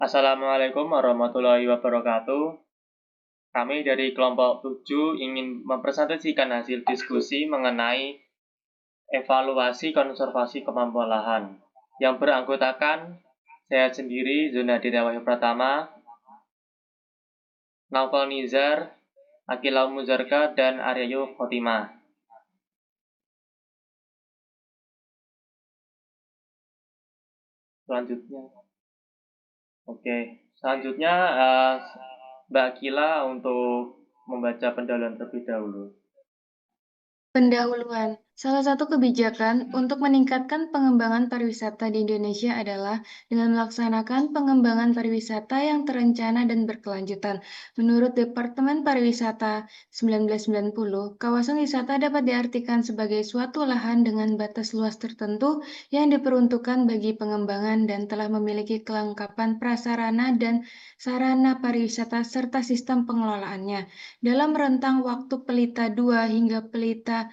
Assalamualaikum warahmatullahi wabarakatuh. Kami dari kelompok 7 ingin mempresentasikan hasil diskusi mengenai evaluasi konservasi kemampuan lahan yang beranggotakan saya sendiri, Zunadin Wahyu Pratama, Naufal Nizar, Akila Muzarka, dan Aryayu Khotimah. Selanjutnya Mbak Akila untuk membaca pendahuluan terlebih dahulu. Pendahuluan. Salah satu kebijakan untuk meningkatkan pengembangan pariwisata di Indonesia adalah dengan melaksanakan pengembangan pariwisata yang terencana dan berkelanjutan. Menurut Departemen Pariwisata 1990, kawasan wisata dapat diartikan sebagai suatu lahan dengan batas luas tertentu yang diperuntukkan bagi pengembangan dan telah memiliki kelengkapan prasarana dan sarana pariwisata serta sistem pengelolaannya. Dalam rentang waktu Pelita 2 hingga Pelita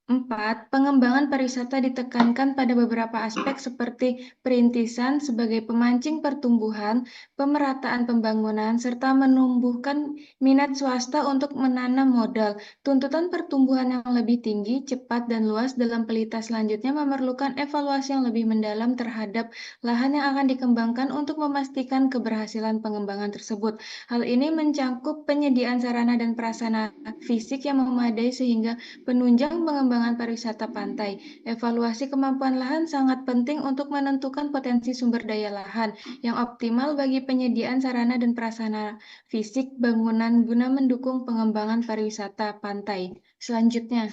4, pengembangan pariwisata ditekankan pada beberapa aspek seperti perintisan sebagai pemancing pertumbuhan, pemerataan pembangunan, serta menumbuhkan minat swasta untuk menanam modal. Tuntutan pertumbuhan yang lebih tinggi, cepat, dan luas dalam pelita selanjutnya memerlukan evaluasi yang lebih mendalam terhadap lahan yang akan dikembangkan untuk memastikan keberhasilan pengembangan tersebut. Hal ini mencangkup penyediaan sarana dan prasarana fisik yang memadai sehingga penunjang pengembangan pariwisata pantai. Evaluasi kemampuan lahan sangat penting untuk menentukan potensi sumber daya lahan yang optimal bagi penyediaan sarana dan prasarana fisik bangunan guna mendukung pengembangan pariwisata pantai. Selanjutnya,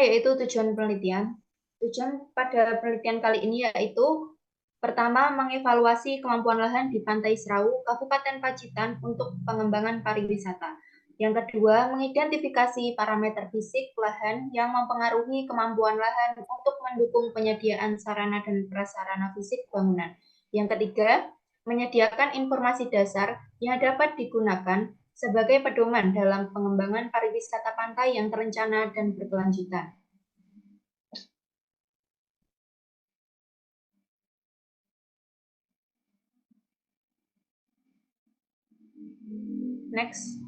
yaitu tujuan penelitian. Tujuan pada penelitian kali ini yaitu pertama, mengevaluasi kemampuan lahan di Pantai Serau, Kabupaten Pacitan untuk pengembangan pariwisata. Yang kedua, mengidentifikasi parameter fisik lahan yang mempengaruhi kemampuan lahan untuk mendukung penyediaan sarana dan prasarana fisik bangunan. Yang ketiga, menyediakan informasi dasar yang dapat digunakan sebagai pedoman dalam pengembangan pariwisata pantai yang terencana dan berkelanjutan. Next.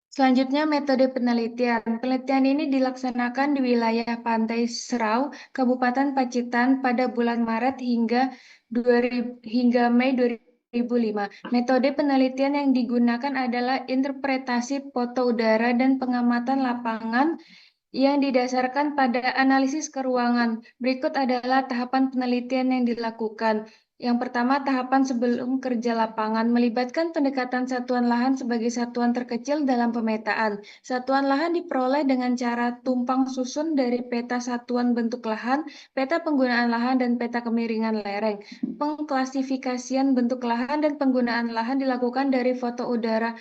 Selanjutnya, metode penelitian. Penelitian ini dilaksanakan di wilayah Pantai Serau, Kabupaten Pacitan pada bulan Maret hingga Mei 2005. Metode penelitian yang digunakan adalah interpretasi foto udara dan pengamatan lapangan yang didasarkan pada analisis keruangan. Berikut adalah tahapan penelitian yang dilakukan. Yang pertama, tahapan sebelum kerja lapangan melibatkan pendekatan satuan lahan sebagai satuan terkecil dalam pemetaan. Satuan lahan diperoleh dengan cara tumpang susun dari peta satuan bentuk lahan, peta penggunaan lahan, dan peta kemiringan lereng. Pengklasifikasian bentuk lahan dan penggunaan lahan dilakukan dari foto udara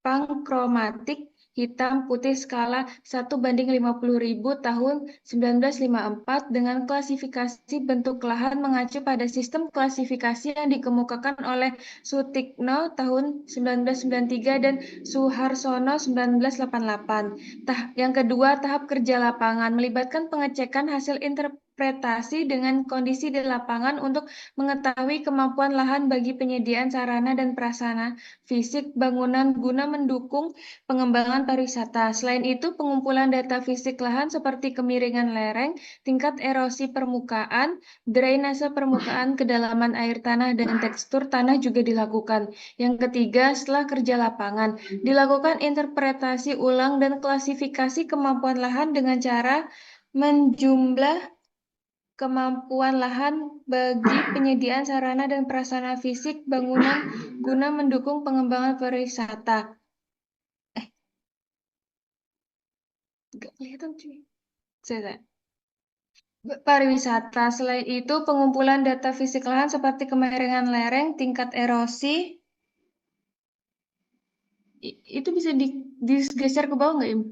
pangkromatik hitam putih skala 1:50.000 tahun 1954 dengan klasifikasi bentuk lahan mengacu pada sistem klasifikasi yang dikemukakan oleh Sutikno tahun 1993 dan Suharsono 1988. Yang kedua, tahap kerja lapangan melibatkan pengecekan hasil interpretasi dengan kondisi di lapangan untuk mengetahui kemampuan lahan bagi penyediaan sarana dan prasarana fisik bangunan guna mendukung pengembangan pariwisata. Selain itu, pengumpulan data fisik lahan seperti kemiringan lereng, tingkat erosi permukaan, drainase permukaan, kedalaman air tanah, dan tekstur tanah juga dilakukan. Yang ketiga, setelah kerja lapangan, dilakukan interpretasi ulang dan klasifikasi kemampuan lahan dengan cara menjumlah kemampuan lahan bagi penyediaan sarana dan prasarana fisik bangunan guna mendukung pengembangan pariwisata. Nggak kelihatan cuy. Pariwisata. Selain itu, pengumpulan data fisik lahan seperti kemiringan lereng, tingkat erosi, itu bisa digeser ke bawah nggak, Im?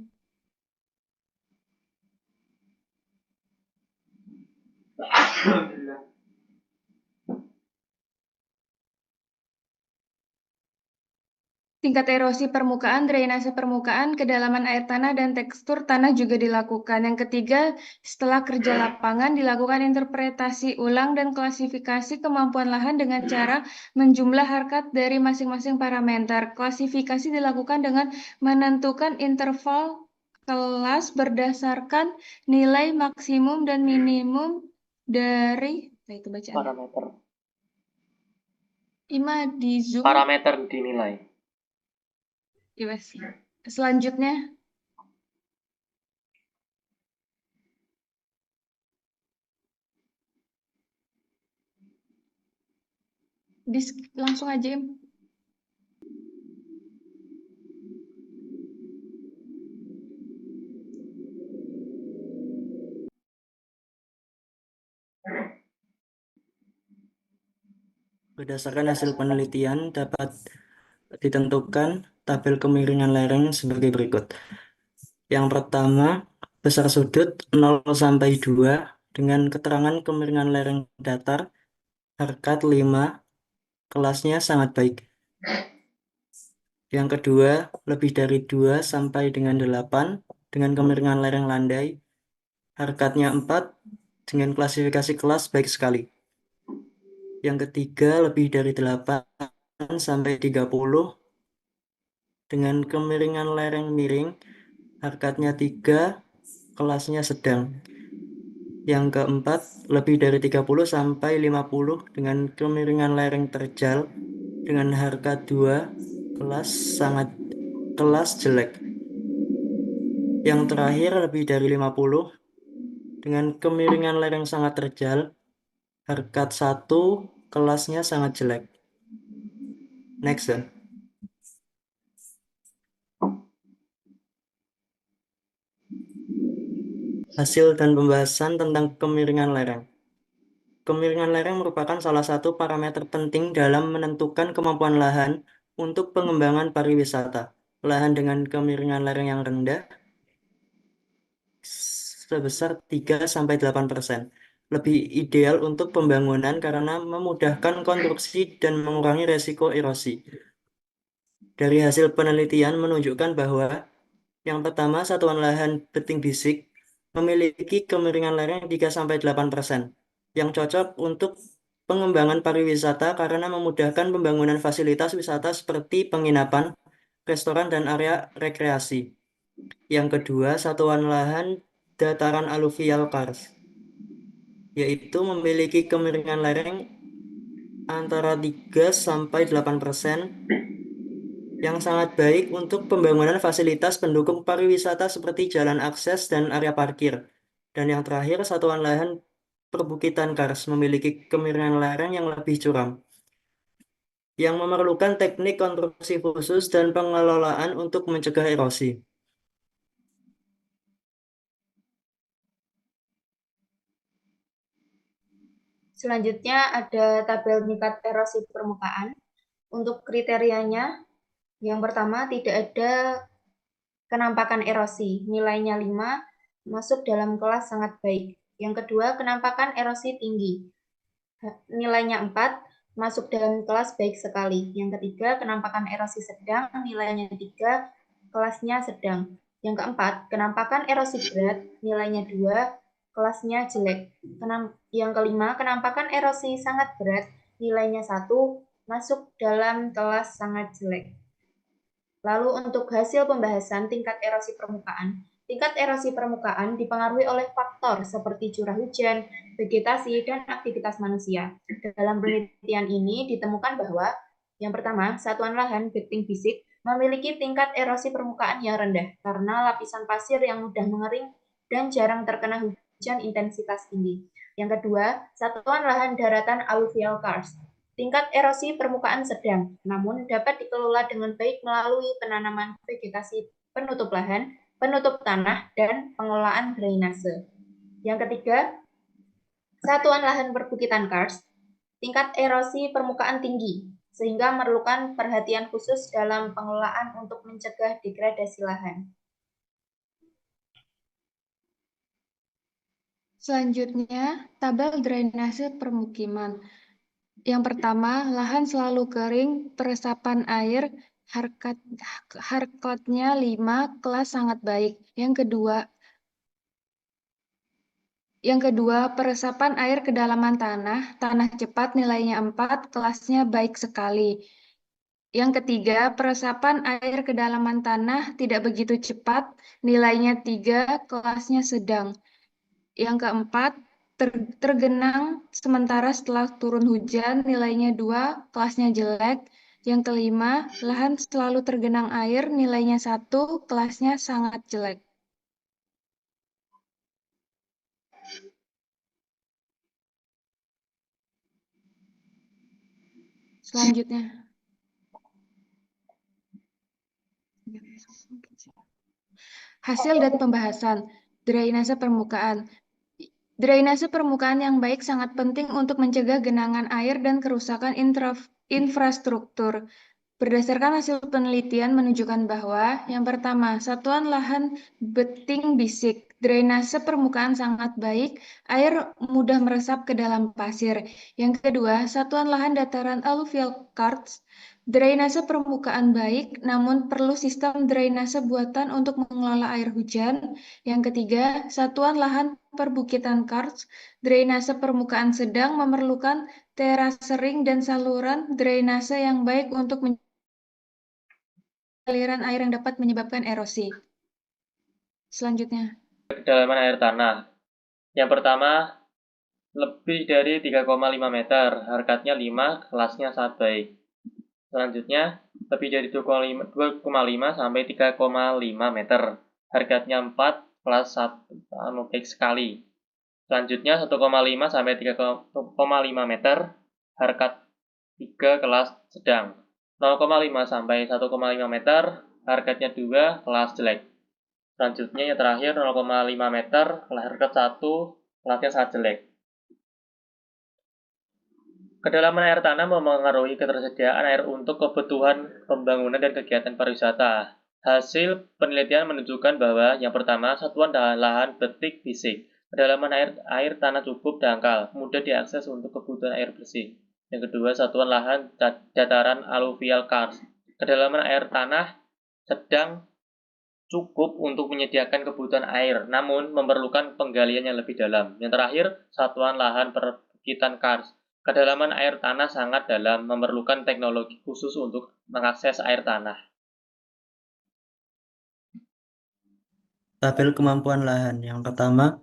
tingkat erosi permukaan, drainase permukaan, kedalaman air tanah, dan tekstur tanah juga dilakukan. Yang ketiga, setelah kerja lapangan dilakukan interpretasi ulang dan klasifikasi kemampuan lahan dengan cara menjumlah harkat dari masing-masing parameter. Klasifikasi dilakukan dengan menentukan interval kelas berdasarkan nilai maksimum dan minimum dari itu bacaan. Parameter. Ima di Zoom. Parameter dinilai. Yes. Selanjutnya, langsung aja, Im. Berdasarkan hasil penelitian dapat ditentukan tabel kemiringan lereng sebagai berikut. Yang pertama, besar sudut 0 sampai 2 dengan keterangan kemiringan lereng datar, harkat 5, kelasnya sangat baik. Yang kedua, lebih dari 2 sampai dengan 8 dengan kemiringan lereng landai, harkatnya 4 dengan klasifikasi kelas baik sekali. Yang ketiga, lebih dari 8 sampai 30 dengan kemiringan lereng miring, harkatnya 3, kelasnya sedang. Yang keempat, lebih dari 30 sampai 50 dengan kemiringan lereng terjal dengan harkat 2, kelas jelek. Yang terakhir, lebih dari 50 dengan kemiringan lereng sangat terjal, harkat 1, kelasnya sangat jelek. Next, Dan. Hasil dan pembahasan tentang kemiringan lereng. Kemiringan lereng merupakan salah satu parameter penting dalam menentukan kemampuan lahan untuk pengembangan pariwisata. Lahan dengan kemiringan lereng yang rendah sebesar 3-8%. Lebih ideal untuk pembangunan karena memudahkan konstruksi dan mengurangi resiko erosi. Dari hasil penelitian menunjukkan bahwa yang pertama, satuan lahan beting bisik memiliki kemiringan lereng 3-8% yang cocok untuk pengembangan pariwisata karena memudahkan pembangunan fasilitas wisata seperti penginapan, restoran, dan area rekreasi. Yang kedua, satuan lahan dataran aluvial karst, yaitu memiliki kemiringan lereng antara 3-8% yang sangat baik untuk pembangunan fasilitas pendukung pariwisata seperti jalan akses dan area parkir. Dan yang terakhir, satuan lahan perbukitan karst memiliki kemiringan lereng yang lebih curam, yang memerlukan teknik konstruksi khusus dan pengelolaan untuk mencegah erosi. Selanjutnya ada tabel tingkat erosi permukaan. Untuk kriterianya, yang pertama tidak ada kenampakan erosi, nilainya 5, masuk dalam kelas sangat baik. Yang kedua, kenampakan erosi tinggi, nilainya 4, masuk dalam kelas baik sekali. Yang ketiga, kenampakan erosi sedang, nilainya 3, kelasnya sedang. Yang keempat, kenampakan erosi berat, nilainya 2, kelasnya jelek. Yang kelima, kenampakan erosi sangat berat, nilainya 1, masuk dalam kelas sangat jelek. Lalu untuk hasil pembahasan tingkat erosi permukaan. Tingkat erosi permukaan dipengaruhi oleh faktor seperti curah hujan, vegetasi, dan aktivitas manusia. Dalam penelitian ini ditemukan bahwa yang pertama, satuan lahan beting bisik memiliki tingkat erosi permukaan yang rendah karena lapisan pasir yang mudah mengering dan jarang terkena hujan intensitas tinggi. Yang kedua, satuan lahan daratan aluvial karst. Tingkat erosi permukaan sedang, namun dapat dikelola dengan baik melalui penanaman vegetasi penutup lahan, penutup tanah, dan pengelolaan drainase. Yang ketiga, satuan lahan perbukitan karst, tingkat erosi permukaan tinggi, sehingga memerlukan perhatian khusus dalam pengelolaan untuk mencegah degradasi lahan. Selanjutnya, tabel drainase permukiman. Yang pertama, lahan selalu kering, peresapan air Harkotnya 5, kelas sangat baik. Yang kedua, peresapan air kedalaman tanah cepat nilainya 4, kelasnya baik sekali. Yang ketiga, peresapan air kedalaman tanah tidak begitu cepat, nilainya 3, kelasnya sedang. Yang keempat, tergenang sementara setelah turun hujan, nilainya 2, kelasnya jelek. Yang kelima, lahan selalu tergenang air, nilainya 1, kelasnya sangat jelek. Selanjutnya. Hasil dan pembahasan. Drainase permukaan. Drainase permukaan yang baik sangat penting untuk mencegah genangan air dan kerusakan infrastruktur. Berdasarkan hasil penelitian menunjukkan bahwa yang pertama, satuan lahan beting bisik. Drainase permukaan sangat baik, air mudah meresap ke dalam pasir. Yang kedua, satuan lahan dataran alluvial karst. Drainase permukaan baik, namun perlu sistem drainase buatan untuk mengelola air hujan. Yang ketiga, satuan lahan perbukitan karst. Drainase permukaan sedang memerlukan terasering dan saluran drainase yang baik untuk aliran air yang dapat menyebabkan erosi. Selanjutnya. Kedalaman air tanah. Yang pertama, lebih dari 3,5 meter, harkatnya 5, kelasnya sangat baik. Selanjutnya, lebih dari 2,5 sampai 3,5 meter, harkatnya 4, kelas 1, baik sekali. Selanjutnya, 1,5 sampai 3,5 meter, harkat 3, kelas sedang. 0,5 sampai 1,5 meter, harkatnya 2, kelas jelek. Selanjutnya yang terakhir 0,5 meter, harkat 1, kelasnya sangat jelek. Kedalaman air tanah memengaruhi ketersediaan air untuk kebutuhan pembangunan dan kegiatan pariwisata. Hasil penelitian menunjukkan bahwa yang pertama, satuan lahan betik bisik. Kedalaman air tanah cukup dangkal, mudah diakses untuk kebutuhan air bersih. Yang kedua, satuan lahan dataran alluvial karst. Kedalaman air tanah sedang cukup untuk menyediakan kebutuhan air, namun memerlukan penggalian yang lebih dalam. Yang terakhir, satuan lahan perbukitan karst. Kedalaman air tanah sangat dalam, memerlukan teknologi khusus untuk mengakses air tanah. Tabel kemampuan lahan. Yang pertama,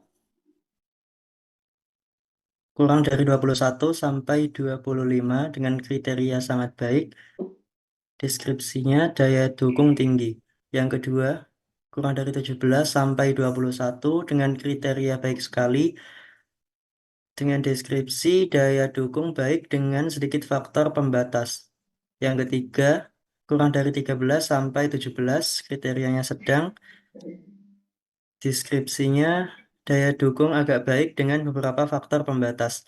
kurang dari 21 sampai 25 dengan kriteria sangat baik. Deskripsinya daya dukung tinggi. Yang kedua, kurang dari 17 sampai 21 dengan kriteria baik sekali. Dengan deskripsi daya dukung baik dengan sedikit faktor pembatas. Yang ketiga, kurang dari 13 sampai 17 kriterianya sedang. Deskripsinya daya dukung agak baik dengan beberapa faktor pembatas.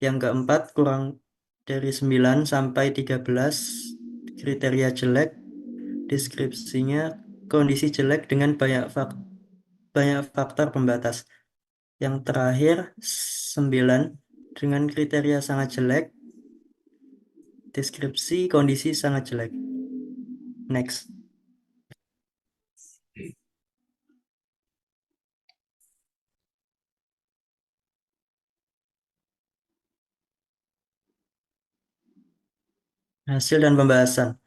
Yang keempat, kurang dari 9 sampai 13 kriteria jelek. Deskripsinya kondisi jelek dengan banyak faktor pembatas. Yang terakhir, 9 dengan kriteria sangat jelek. Deskripsi kondisi sangat jelek. Next. Hasil dan pembahasan.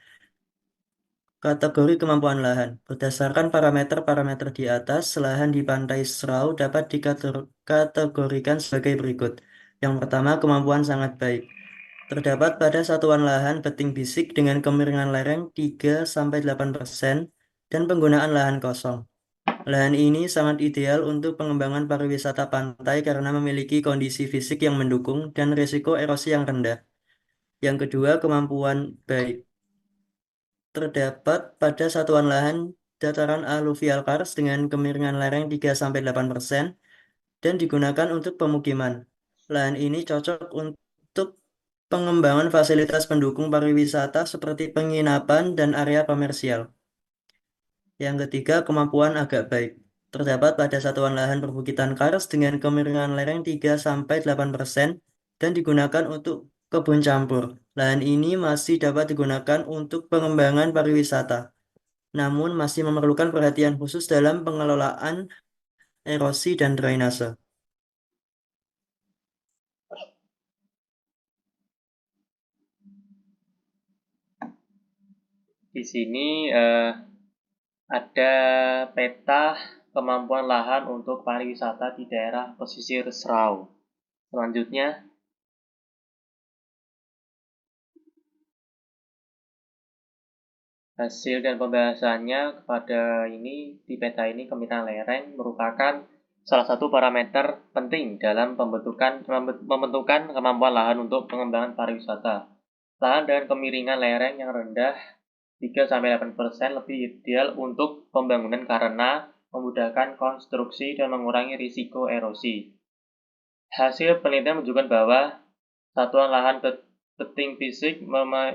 Kategori kemampuan lahan. Berdasarkan parameter-parameter di atas, lahan di Pantai Serau dapat dikategorikan sebagai berikut. Yang pertama, kemampuan sangat baik. Terdapat pada satuan lahan beting bisik dengan kemiringan lereng 3-8% dan penggunaan lahan kosong. Lahan ini sangat ideal untuk pengembangan pariwisata pantai karena memiliki kondisi fisik yang mendukung dan risiko erosi yang rendah. Yang kedua, kemampuan baik. Terdapat pada satuan lahan dataran alluvial karst dengan kemiringan lereng 3-8% dan digunakan untuk pemukiman. Lahan ini cocok untuk pengembangan fasilitas pendukung pariwisata seperti penginapan dan area komersial. Yang ketiga, kemampuan agak baik. Terdapat pada satuan lahan perbukitan karst dengan kemiringan lereng 3-8% dan digunakan untuk kebun campur. Lahan ini masih dapat digunakan untuk pengembangan pariwisata, namun masih memerlukan perhatian khusus dalam pengelolaan erosi dan drainase. Di sini ada peta kemampuan lahan untuk pariwisata di daerah pesisir Serau. Selanjutnya, hasil dan pembahasannya kepada ini di peta ini kemiringan lereng merupakan salah satu parameter penting dalam pembentukan kemampuan lahan untuk pengembangan pariwisata. Lahan dengan kemiringan lereng yang rendah 3-8% lebih ideal untuk pembangunan karena memudahkan konstruksi dan mengurangi risiko erosi. Hasil penelitian menunjukkan bahwa satuan lahan beting fisik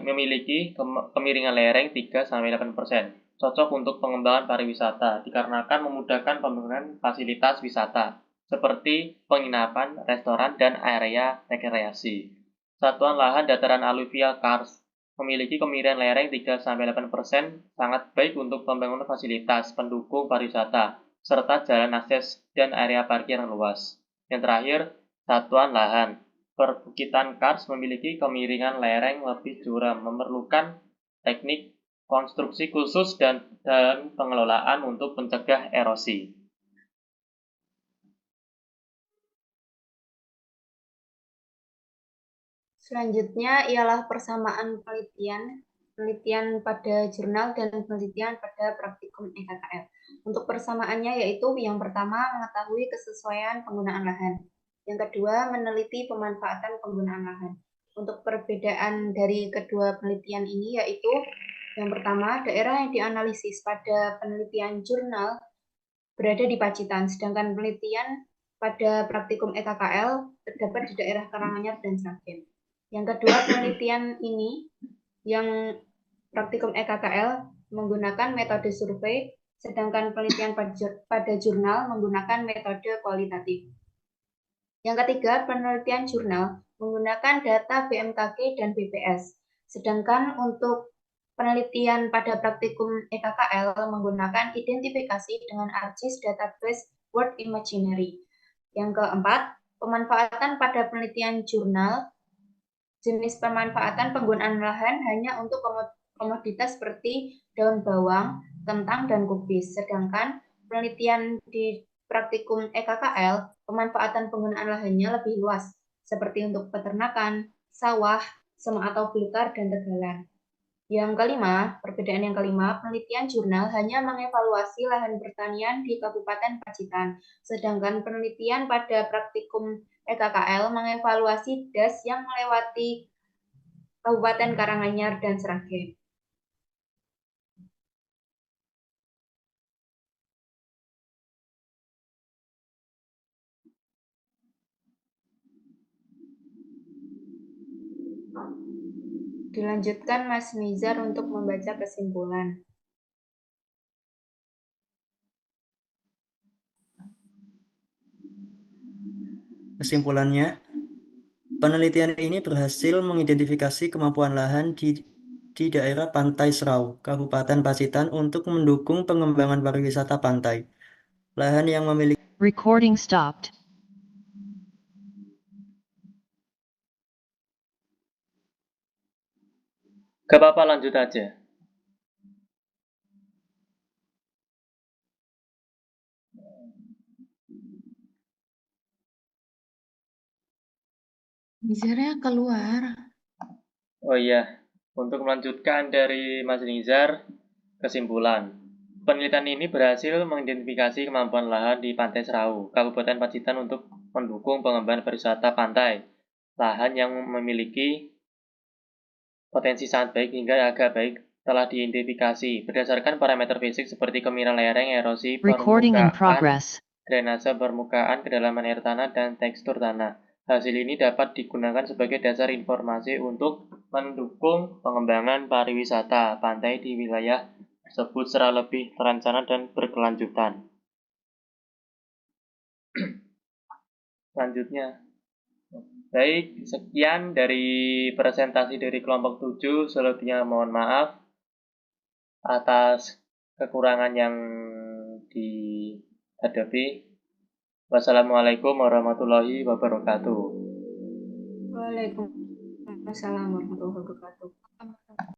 memiliki kemiringan lereng 3-8%, cocok untuk pengembangan pariwisata dikarenakan memudahkan pembangunan fasilitas wisata seperti penginapan, restoran, dan area rekreasi. Satuan lahan dataran aluvial karst memiliki kemiringan lereng 3-8%, sangat baik untuk pembangunan fasilitas pendukung pariwisata serta jalan akses dan area parkir yang luas. Yang terakhir, satuan lahan perbukitan karst memiliki kemiringan lereng lebih curam, memerlukan teknik konstruksi khusus dan pengelolaan untuk mencegah erosi. Selanjutnya ialah persamaan penelitian pada jurnal dan penelitian pada praktikum EKKL. Untuk persamaannya yaitu yang pertama mengetahui kesesuaian penggunaan lahan. Yang kedua meneliti pemanfaatan penggunaan lahan. Untuk perbedaan dari kedua penelitian ini yaitu yang pertama daerah yang dianalisis pada penelitian jurnal berada di Pacitan, sedangkan penelitian pada praktikum EKKL terdapat di daerah Karanganyar dan Sragen. Yang kedua, penelitian ini yang praktikum EKKL menggunakan metode survei, sedangkan penelitian pada jurnal menggunakan metode kualitatif. Yang ketiga, penelitian jurnal menggunakan data BMKG dan BPS, sedangkan untuk penelitian pada praktikum EKKL menggunakan identifikasi dengan ArcGIS Database World Imaginary. Yang keempat, pemanfaatan pada penelitian jurnal, jenis pemanfaatan penggunaan lahan hanya untuk komoditas seperti daun bawang, kentang, dan kubis. Sedangkan penelitian di praktikum EKKL, pemanfaatan penggunaan lahannya lebih luas, seperti untuk peternakan, sawah, semak atau belukar, dan tegalan. Yang kelima, perbedaan yang kelima, penelitian jurnal hanya mengevaluasi lahan pertanian di Kabupaten Pacitan, sedangkan penelitian pada praktikum EKKL mengevaluasi DAS yang melewati Kabupaten Karanganyar dan Sragen. Dilanjutkan Mas Nizar untuk membaca kesimpulan. Kesimpulannya, penelitian ini berhasil mengidentifikasi kemampuan lahan di daerah Pantai Serau, Kabupaten Pacitan untuk mendukung pengembangan pariwisata pantai. Lahan yang memiliki Recording stopped. Gak apa-apa, lanjut aja. Nizarnya keluar. Oh iya, untuk melanjutkan dari Mas Nizar, kesimpulan. Penelitian ini berhasil mengidentifikasi kemampuan lahan di Pantai Serau, Kabupaten Pacitan untuk mendukung pengembangan pariwisata pantai. Lahan yang memiliki potensi sangat baik hingga agak baik telah diidentifikasi berdasarkan parameter fisik seperti kemiringan lereng, erosi Recording in permukaan, progress. drainase permukaan, kedalaman air tanah, dan tekstur tanah. Hasil ini dapat digunakan sebagai dasar informasi untuk mendukung pengembangan pariwisata pantai di wilayah tersebut secara lebih terencana dan berkelanjutan. Selanjutnya, Baik, sekian dari presentasi dari kelompok 7. Selebihnya mohon maaf atas kekurangan yang dihadapi. Wassalamualaikum warahmatullahi wabarakatuh. Waalaikumsalam warahmatullahi wabarakatuh.